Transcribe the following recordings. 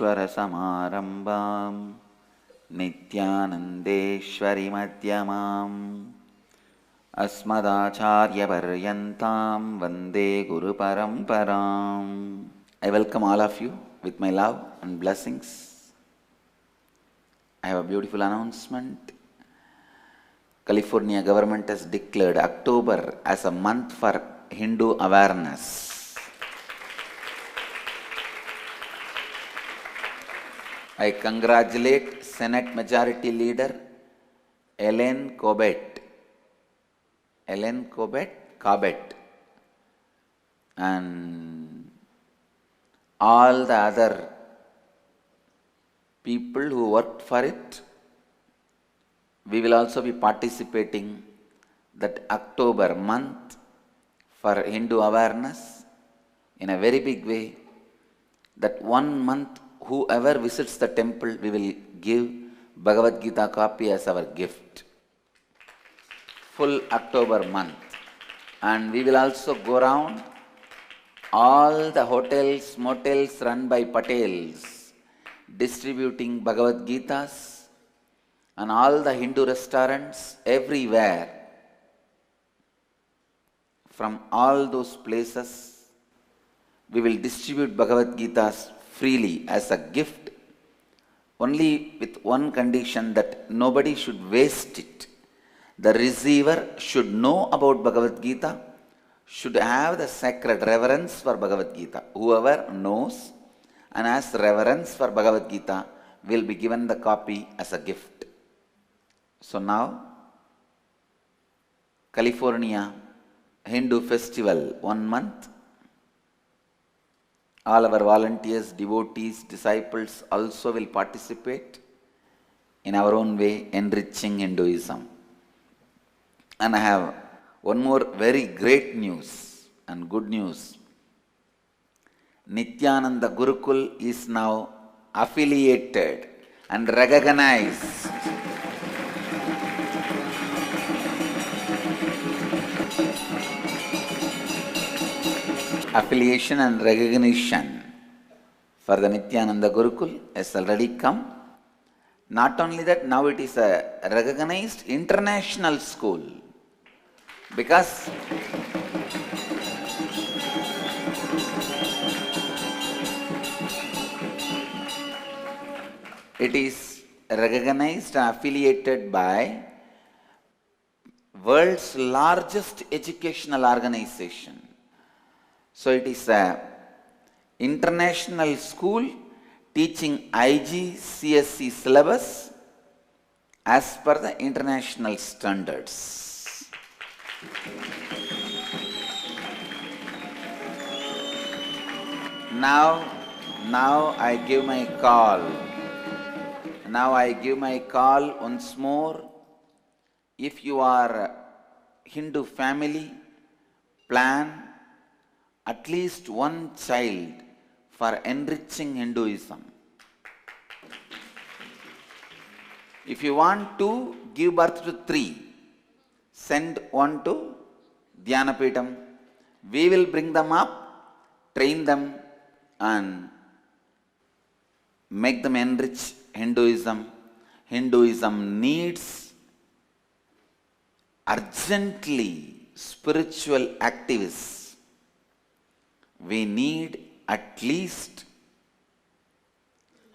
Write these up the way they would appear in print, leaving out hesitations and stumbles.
शङ्कराचार्यमध्यममाम् नित्यानन्देश्वरिमध्यमाम् अस्मदाचार्यपर्यन्तां वन्दे गुरुपरम्पराम्. I welcome all of you with my love and blessings. I have a beautiful announcement. California government has declared October as a month for Hindu awareness. I congratulate Senate Majority Leader Ellen Cobbett, and all the other people who worked for it. We will also be participating that October month for Hindu awareness in a very big way. That 1 month, whoever visits the temple, we will give Bhagavad Gita copy as our gift. Full October month. And we will also go around all the hotels, motels run by Patels, distributing Bhagavad Gitas, and all the Hindu restaurants everywhere. From all those places, we will distribute Bhagavad Gitas freely as a gift, only with one condition, that nobody should waste it. The receiver should know about Bhagavad Gita, should have the sacred reverence for Bhagavad Gita. Whoever knows and has reverence for Bhagavad Gita will be given the copy as a gift. So now, California Hindu Festival, 1 month. All our volunteers, devotees, disciples also will participate in our own way, enriching Hinduism. And I have one more very great news and good news. Nityananda Gurukul is now affiliated and recognized. Affiliation and recognition for the Nityananda Gurukul has already come. Not only that, now it is a recognized international school, because it is recognized and affiliated by world's largest educational organization. So it is an international school teaching IGCSE syllabus as per the international standards. Now I give my call. Now I give my call once more. If you are a Hindu family, plan at least one child for enriching Hinduism. If you want to give birth to 3, send one to Dhyanapeetham. We will bring them up, train them, and make them enrich Hinduism. Hinduism needs urgently spiritual activists. We need at least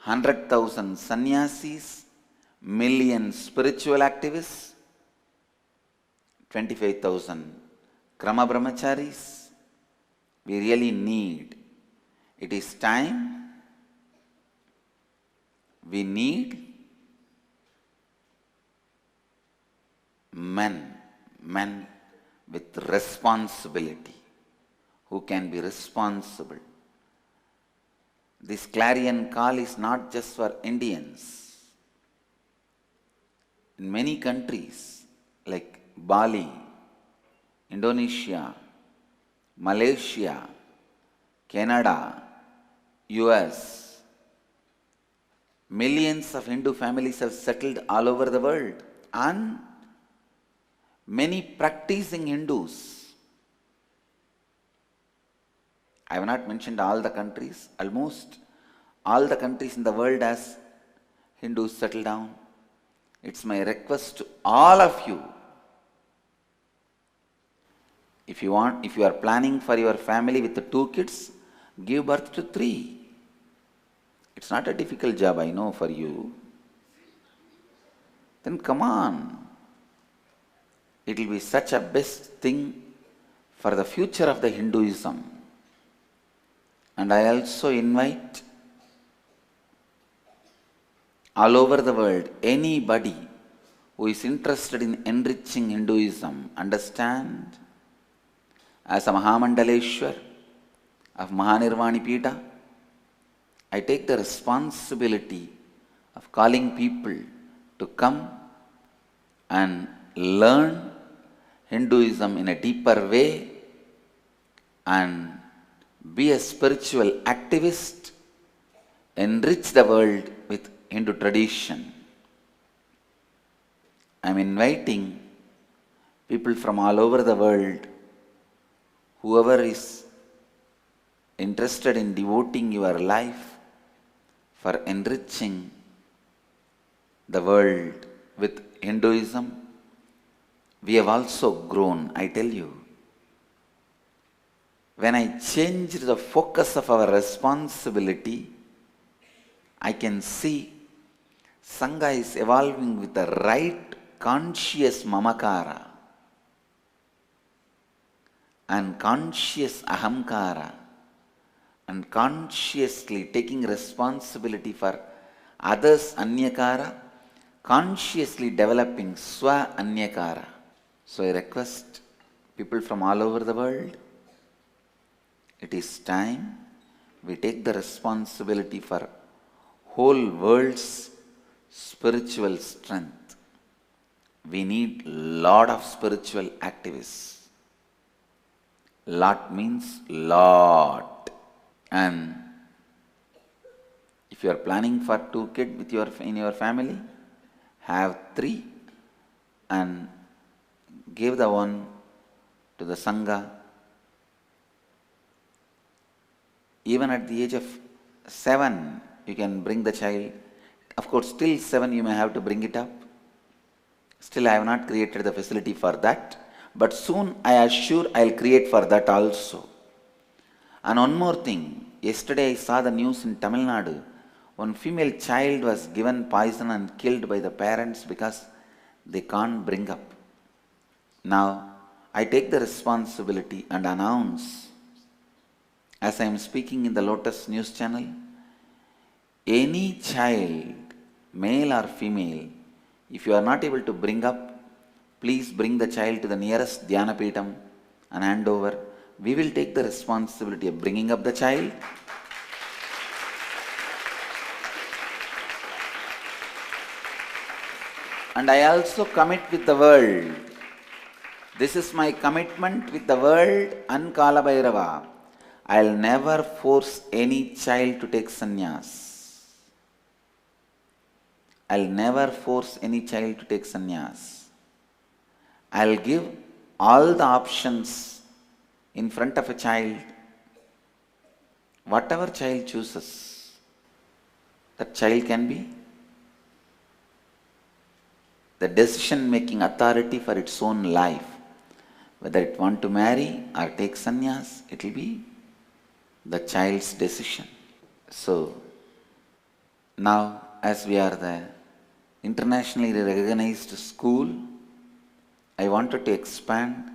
100,000 sannyasis, million spiritual activists, 25,000 krama brahmacharis. We really need. It is time. We need men with responsibility, who can be responsible. This clarion call is not just for Indians. In many countries like Bali, Indonesia, Malaysia, Canada, US, millions of Hindu families have settled all over the world, and many practicing Hindus. I have not mentioned all the countries. Almost all the countries in the world as Hindus settle down. It's my request to all of you. If you are planning for your family with the 2 kids, give birth to 3. It's not a difficult job, I know, for you. Then come on. It will be such a best thing for the future of the Hinduism. And I also invite all over the world, anybody who is interested in enriching Hinduism, understand, as a Mahamandaleshwar of Mahanirvani Pita, I take the responsibility of calling people to come and learn Hinduism in a deeper way and be a spiritual activist, enrich the world with Hindu tradition. I am inviting people from all over the world, whoever is interested in devoting your life for enriching the world with Hinduism. We have also grown, I tell you. When I change the focus of our responsibility, I can see Sangha is evolving with the right conscious mamakara and conscious ahamkara and consciously taking responsibility for others anyakara, consciously developing swa anyakara. So I request people from all over the world, it is time we take the responsibility for whole world's spiritual strength. We need lot of spiritual activists. Lot means lot. And if you are planning for 2 kids in your family, have 3 and give the one to the Sangha. Even at the age of 7, you can bring the child. Of course, till 7 you may have to bring it up. Still, I have not created the facility for that. But soon, I assure I will create for that also. And one more thing. Yesterday, I saw the news in Tamil Nadu. One female child was given poison and killed by the parents because they can't bring up. Now, I take the responsibility and announce, as I am speaking in the Lotus News channel, any child, male or female, if you are not able to bring up, please bring the child to the nearest Dhyanapeetham and hand over. We will take the responsibility of bringing up the child. And I also commit with the world. This is my commitment with the world and Kala Bhairava. I will never force any child to take sannyas. I'll never force any child to take sannyas. I'll give all the options in front of a child. Whatever child chooses, that child can be the decision-making authority for its own life. Whether it want to marry or take sannyas, it will be the child's decision. So, now as we are the internationally recognized school, I wanted to expand,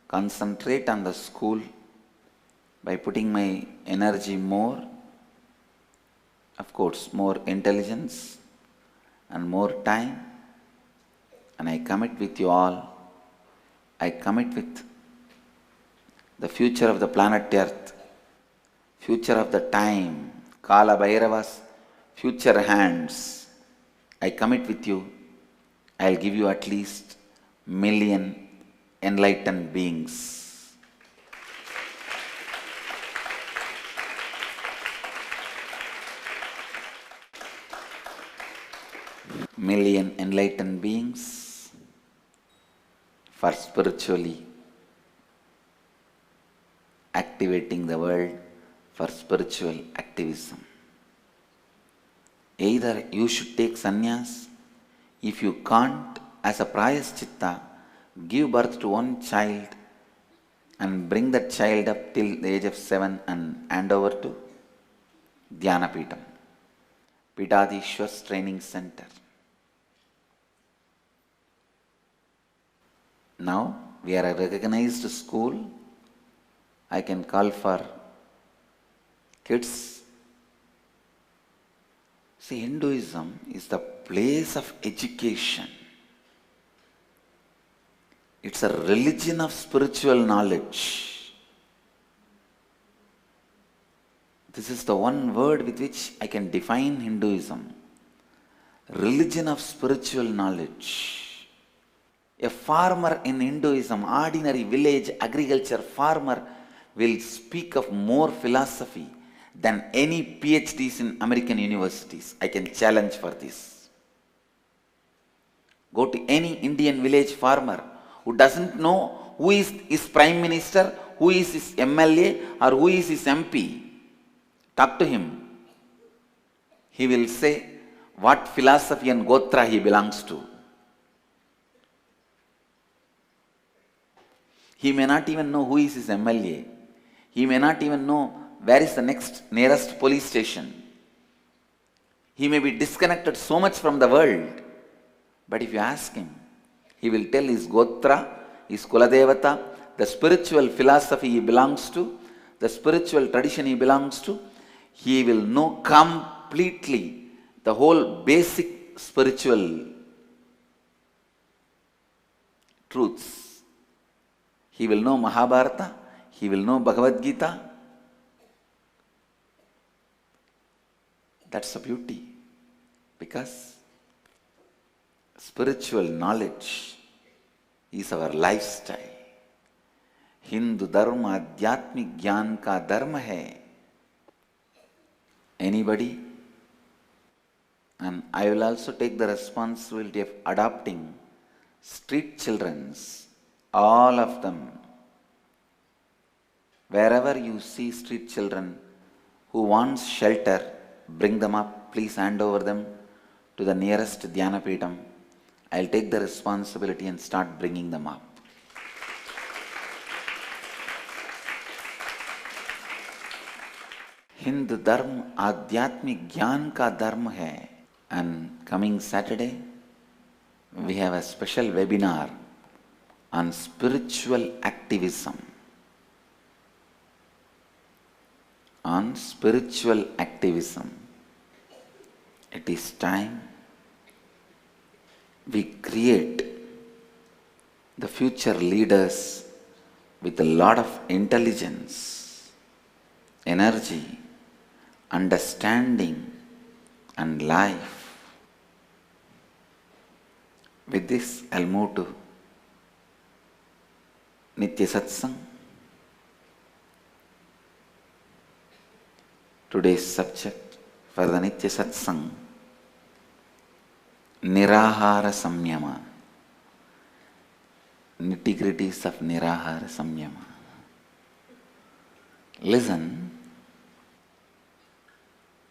concentrate on the school by putting my energy more, of course, more intelligence and more time. And I commit with you all, I commit with the future of the planet Earth, future of the time, Kala Bhairava's future hands. I commit with you, I'll give you at least 1,000,000 enlightened beings. Million enlightened beings for spiritually activating the world for spiritual activism. Either you should take sannyas, if you can't, as a prayaschitta, give birth to one child and bring that child up till the age of 7 and hand over to Dhyanapeetham, Pitadishwar's training center. Now we are a recognized school. I can call for kids. See, Hinduism is the place of education. It's a religion of spiritual knowledge. This is the one word with which I can define Hinduism. Religion of spiritual knowledge. A farmer in Hinduism, ordinary village agriculture farmer, will speak of more philosophy than any PhDs in American universities. I can challenge for this. Go to any Indian village farmer who doesn't know who is his prime minister, who is his MLA, or who is his MP. Talk to him. He will say what philosophy and Gotra he belongs to. He may not even know who is his MLA. He may not even know where is the nearest police station. He may be disconnected so much from the world. But if you ask him, he will tell his Gotra, his Kuladevata, the spiritual philosophy he belongs to, the spiritual tradition he belongs to. He will know completely the whole basic spiritual truths. He will know Mahabharata, he will know Bhagavad Gita. That's the beauty. Because spiritual knowledge is our lifestyle. Hindu dharma adhyatmik gyan ka dharma hai. Anybody? And I will also take the responsibility of adopting street children's, all of them. Wherever you see street children who wants shelter, bring them up. Please hand over them to the nearest Dhyanapeetham. I'll take the responsibility and start bringing them up. Hindu dharma adhyatmik gyan ka dharma hai. And coming Saturday, we have a special webinar on spiritual activism. On spiritual activism. It is time we create the future leaders with a lot of intelligence, energy, understanding, and life. With this, I'll move to Nitya Satsang. Today's subject for the Nitya Satsang, Nirahara Samyama. Nitty-gritties of Nirahara Samyama. Listen,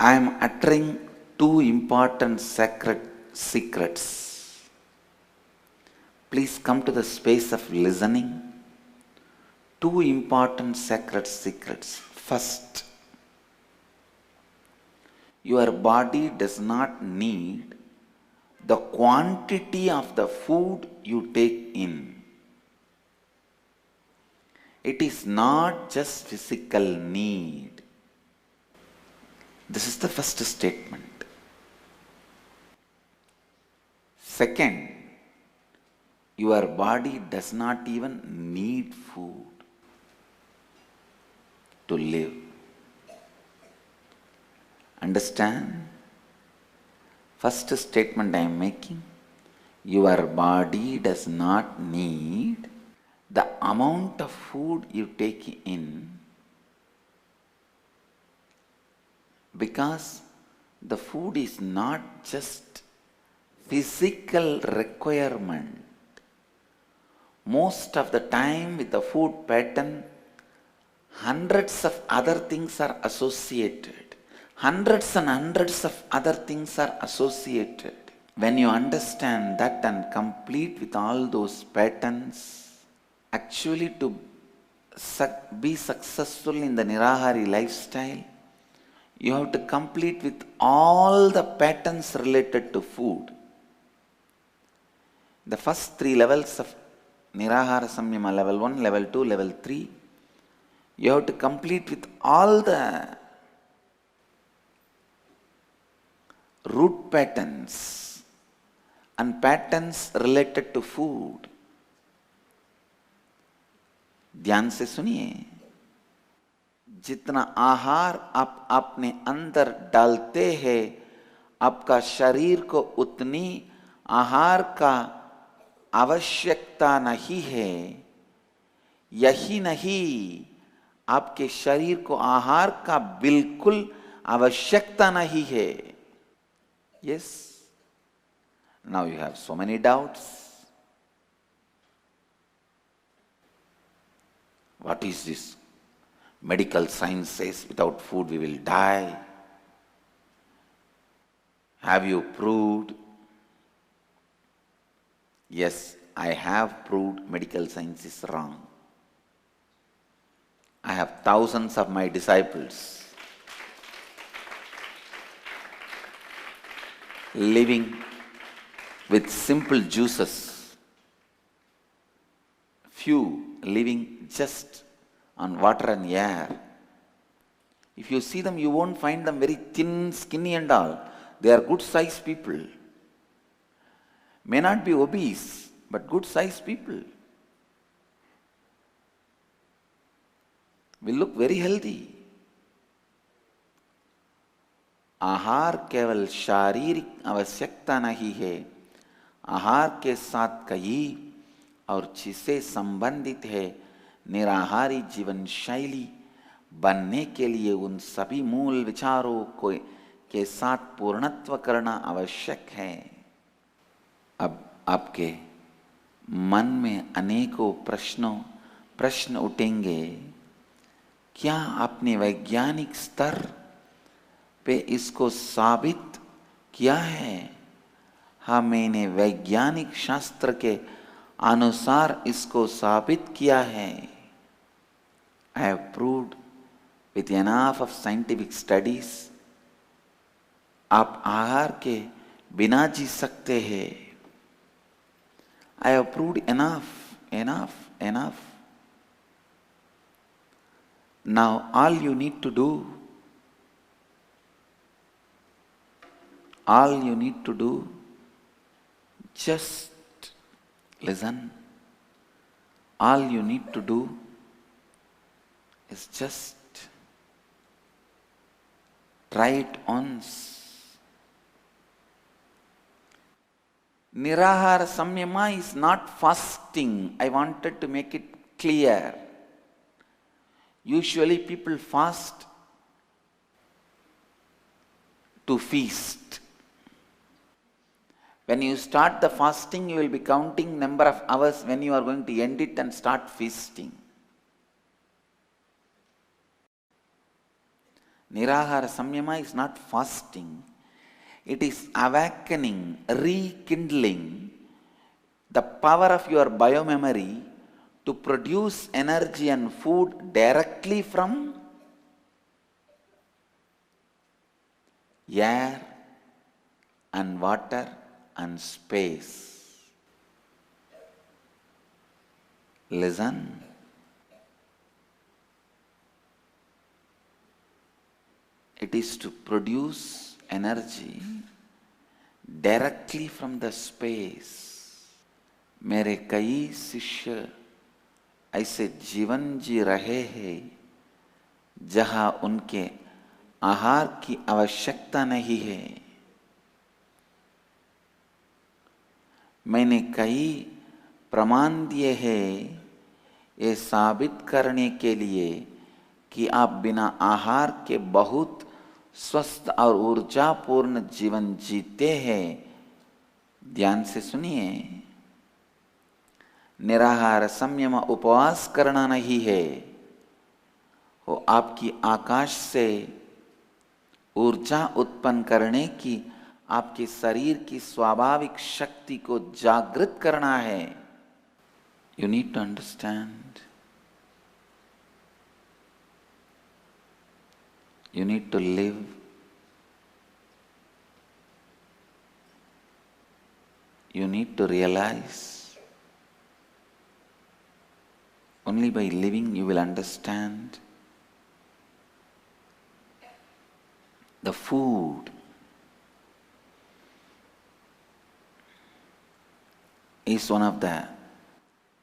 I am uttering two important sacred secrets. Please come to the space of listening. Two important sacred secrets. First, your body does not need the quantity of the food you take in. It is not just physical need. This is the first statement. Second, your body does not even need food to live. Understand? First statement I am making, your body does not need the amount of food you take in, because the food is not just physical requirement. Most of the time with the food pattern, hundreds of other things are associated. Hundreds and hundreds of other things are associated. When you understand that and complete with all those patterns, actually to be successful in the Nirahari lifestyle, you have to complete with all the patterns related to food. The first 3 levels of Nirahara Samyama, level 1, level 2, level 3, you have to complete with all the root patterns and patterns related to food. ध्यान से सुनिए, जितना आहार आप अपने अंदर डालते हैं, आपका शरीर को उतनी आहार का आवश्यकता नहीं है। यही नहीं, आपके शरीर को आहार का बिल्कुल आवश्यकता नहीं है। Yes, now you have so many doubts. What is this? Medical science says without food we will die. Have you proved? Yes, I have proved medical science is wrong. I have thousands of my disciples living with simple juices, few living just on water and air. If you see them, you won't find them very thin, skinny and all. They are good sized people. May not be obese, but good sized people. Will look very healthy. आहार केवल शारीरिक आवश्यकता नहीं है, आहार के साथ कई और चीजें संबंधित है। निराहारी जीवन शैली बनने के लिए उन सभी मूल विचारों को के साथ पूर्णत्व करना आवश्यक है। अब आपके मन में अनेकों प्रश्न उठेंगे, क्या आपने वैज्ञानिक स्तर पे इसको साबित किया है? हाँ, मैंने वैज्ञानिक शास्त्र के अनुसार इसको साबित किया है। I have proved with enough of scientific studies, आप आहार के बिना जी सकते हैं। I have proved enough. Now all you need to do, just listen. All you need to do is just try it once. Nirahara Samyama is not fasting. I wanted to make it clear. Usually people fast to feast. When you start the fasting, you will be counting number of hours when you are going to end it and start feasting. Nirahara Samyama is not fasting. It is awakening, rekindling the power of your biomemory to produce energy and food directly from air and water and space. Listen. It is to produce energy directly from the space. मेरे कई शिष्य ऐसे जीवन जी रहे हैं जहां उनके आहार की आवश्यकता नहीं है। मैंने कई प्रमाण दिए हैं ये साबित करने के लिए कि आप बिना आहार के बहुत स्वस्थ और ऊर्जापूर्ण जीवन जीते हैं। ध्यान से सुनिए, निराहार संयम उपवास करना नहीं है, वो आपकी आकाश से ऊर्जा उत्पन्न करने की, आपके शरीर की स्वाभाविक शक्ति को जागृत करना है। You need to understand, you need to live, you need to realize. Only by living you will understand. The food is one of the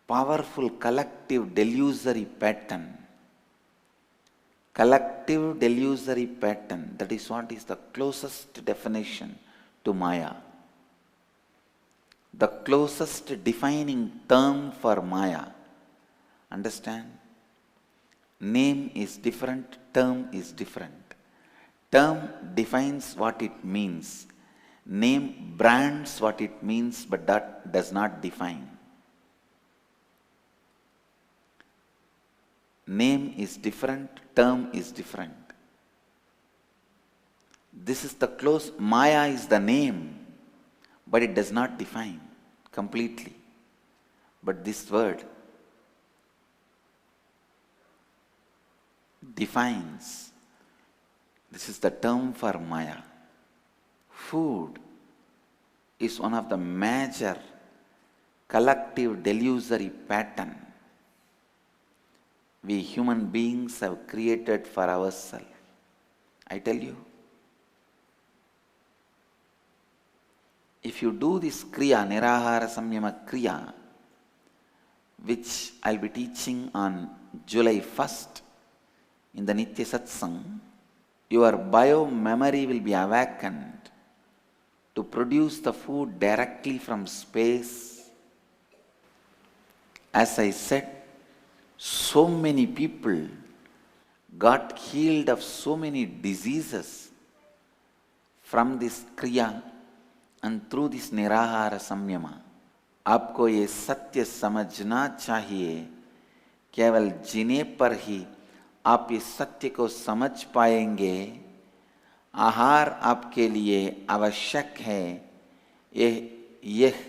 powerful collective delusory pattern. Collective delusory pattern, that is what is the closest definition to Maya. The closest defining term for Maya. Understand? Name is different, term is different. Term defines what it means. Name brands what it means, but that does not define. Name is different, term is different. This is the close. Maya is the name, but it does not define completely. But this word defines. This is the term for Maya. Food is one of the major collective delusory pattern we human beings have created for ourselves. I tell you, if you do this Kriya, Nirahara Samyama Kriya, which I'll be teaching on July 1st in the Nitya Satsang, your bio-memory will be awakened to produce the food directly from space. As I said, so many people got healed of so many diseases from this Kriya and through this Nirahara Samyama. आपको ये सत्य समझना चाहिए, केवल जीने पर ही आप इस सत्य को समझ पाएंगे। आहार आपके लिए आवश्यक है, यह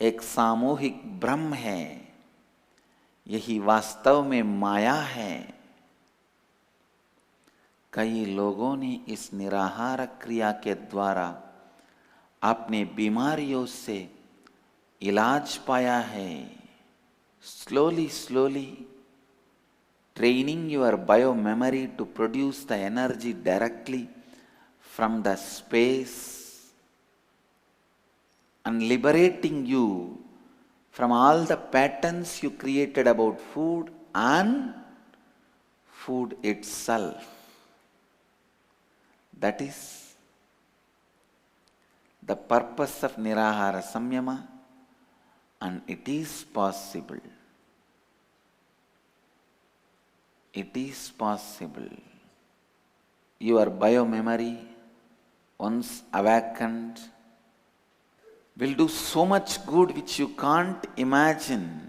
एक सामूहिक भ्रम है, यही वास्तव में माया है। कई लोगों ने इस निराहार क्रिया के द्वारा अपने बीमारियों से इलाज पाया है। Slowly, slowly, training your bio-memory to produce the energy directly from the space and liberating you from all the patterns you created about food and food itself. That is the purpose of Nirahara Samyama, and it is possible. It is possible. Your bio-memory, once awakened, will do so much good which you can't imagine.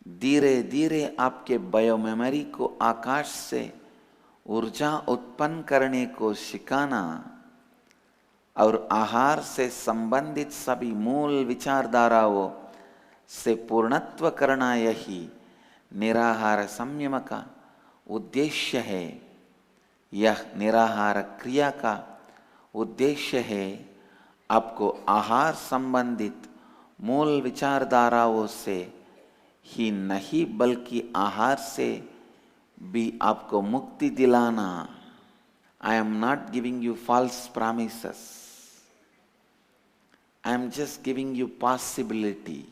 धीरे धीरे आपके बायोमेमोरी को आकाश से ऊर्जा उत्पन्न करने को सिखाना और आहार से संबंधित सभी मूल विचारधाराओं से पूर्णत्व करना, यही निराहार संयम का उद्देश्य है। यह निराहार क्रिया का उद्देश्य है आपको आहार संबंधित मूल विचारधाराओं से ही नहीं बल्कि आहार से भी आपको मुक्ति दिलाना। I am not giving you false promises. I am just giving you possibility.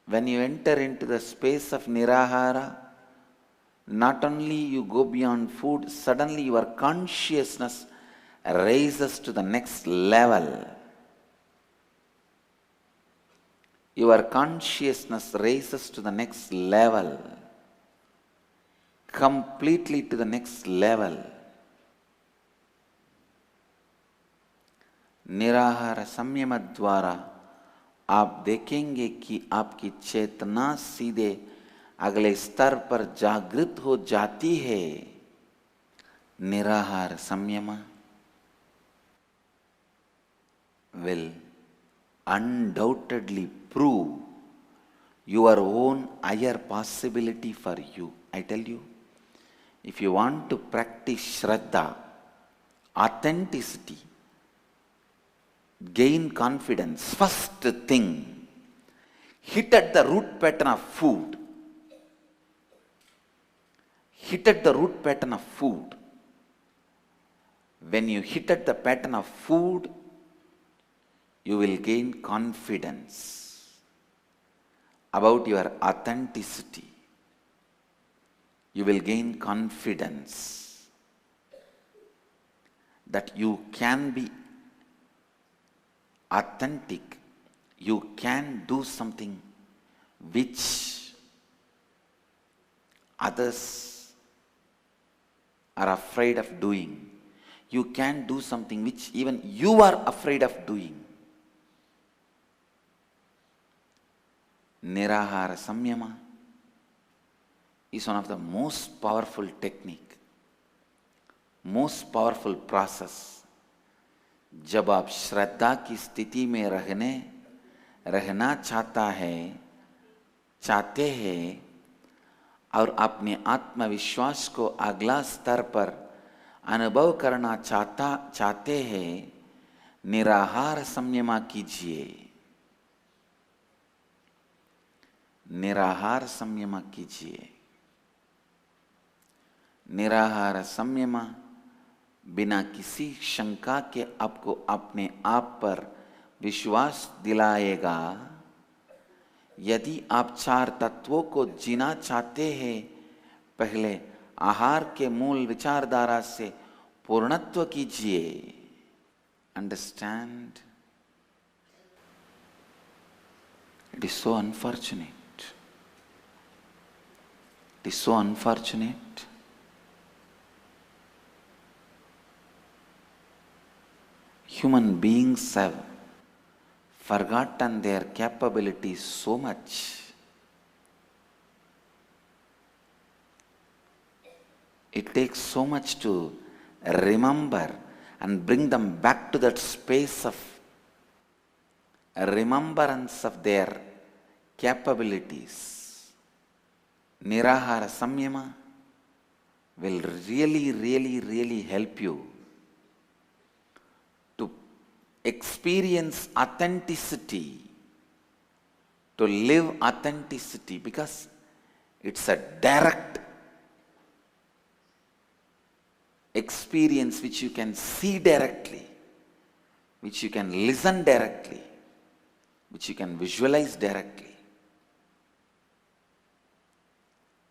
When you enter into the space of Nirahara, not only you go beyond food, suddenly your consciousness raises to the next level. Your consciousness raises to the next level, completely to the next level. निराहार संयम द्वारा आप देखेंगे कि आपकी चेतना सीधे अगले स्तर पर जागृत हो जाती है। Nirahara Samyama will undoubtedly prove your own higher possibility for you. I tell you, if you want to practice Shraddha, authenticity, gain confidence, first thing, hit at the root pattern of food. Hit at the root pattern of food. When you hit at the pattern of food, you will gain confidence about your authenticity. You will gain confidence that you can be authentic. You can do something which others are afraid of doing. You can do something which even you are afraid of doing. Nirahara Samyama is one of the most powerful technique, most powerful process. जब आप श्रद्धा की स्थिति में रहना चाहते हैं और अपने आत्मविश्वास को अगला स्तर पर अनुभव करना चाहते हैं, निराहार संयम कीजिए। निराहार संयम कीजिए। निराहार संयम बिना किसी शंका के आपको अपने आप पर विश्वास दिलाएगा। यदि आप 4 तत्वों को जीना चाहते हैं, पहले आहार के मूल विचारधारा से पूर्णत्व कीजिए। Understand? It is so unfortunate. It is so unfortunate. Human beings have forgotten their capabilities so much. It takes so much to remember and bring them back to that space of remembrance of their capabilities. Nirahara Samyama will really help you to experience authenticity, to live authenticity, because it's a direct experience which you can see directly, which you can listen directly, which you can visualize directly.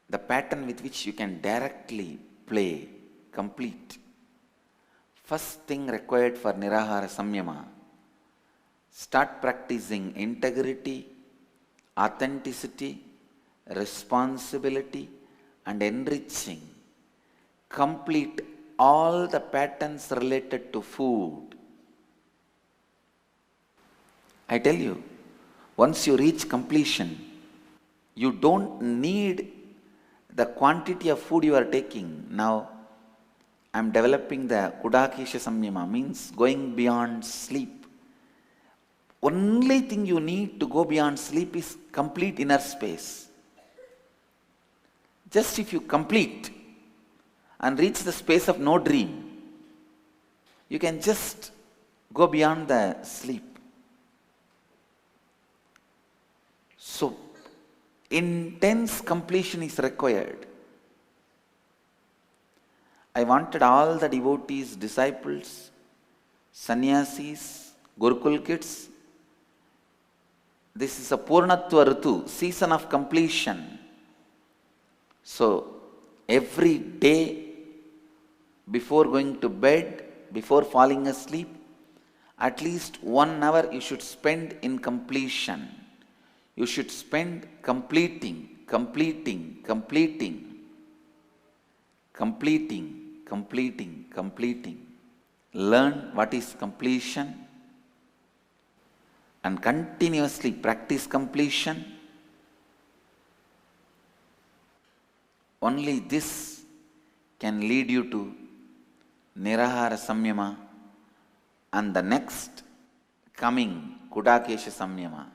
The pattern with which you can directly play, complete. First thing required for Nirahara Samyama, start practicing integrity, authenticity, responsibility and enriching. Complete all the patterns related to food. I tell you, once you reach completion, you don't need the quantity of food you are taking. Now, I am developing the Kudakesha Samyama, means going beyond sleep. Only thing you need to go beyond sleep is complete inner space. Just if you complete and reach the space of no dream, you can just go beyond the sleep. So, intense completion is required. I wanted all the devotees, disciples, sannyasis, Gurukul kids. This is a Purnatva Ritu, season of completion. So, every day before going to bed, before falling asleep, at least 1 hour you should spend in completion. You should spend completing. Learn what is completion and continuously practice completion. Only this can lead you to Nirahara Samyama, and the next coming Kudakesha Samyama.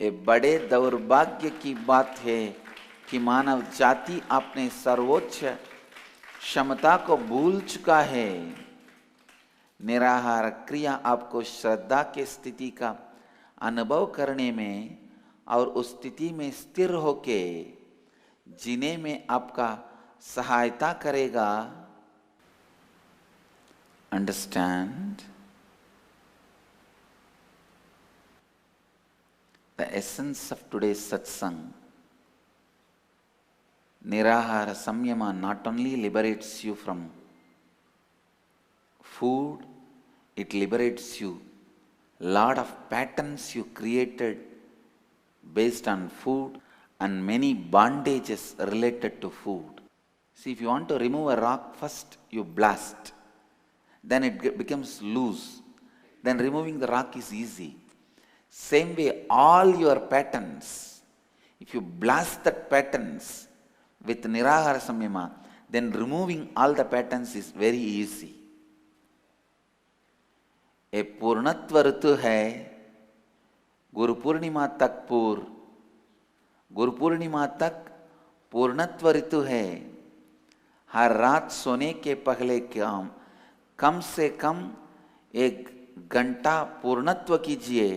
ये बड़े दौर्भाग्य की बात है कि मानव जाति अपने सर्वोच्च क्षमता को भूल चुका है। निराहार क्रिया आपको श्रद्धा के स्थिति का अनुभव करने में और उस स्थिति में स्थिर होके जीने में आपका सहायता करेगा। Understand the essence of today's satsang. Nirahara Samyama not only liberates you from food, it liberates you. Lot of patterns you created based on food and many bondages related to food. See, if you want to remove a rock, first you blast, then it becomes loose. Then removing the rock is easy. Same way, all your patterns, if you blast that patterns with Nirahara Samyama, then removing all the patterns is very easy. A पूर्णत्व ऋतु है, गुरु पूर्णिमा तक गुरु पूर्णिमा तक पूर्णत्व ऋतु है। हर रात सोने के पहले कम से कम 1 घंटा पूर्णत्व कीजिए,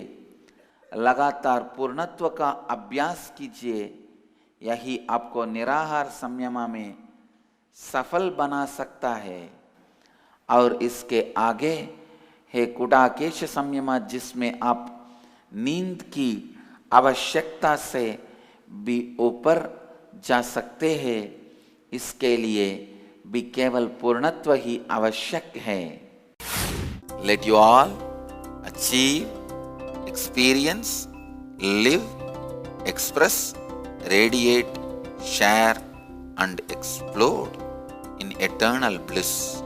लगातार पूर्णत्व का अभ्यास कीजिए। यही आपको निराहार संयमा में सफल बना सकता है। और इसके आगे है कुडाकेश संयमा, जिसमें आप नींद की आवश्यकता से भी ऊपर जा सकते हैं। इसके लिए भी केवल पूर्णत्व ही आवश्यक है। Let you all achieve, experience, live, express, radiate, share and explode in eternal bliss.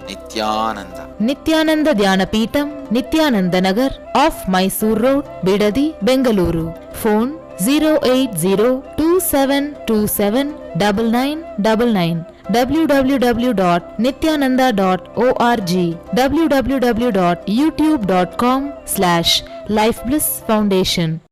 Nityananda. Nityananda Dhyanapitham, Nityananda Nagar, off Mysore Road, Bidadi, Bengaluru. Phone 08027279999. www.nityananda.org. www.youtube.com/lifeblissfoundation.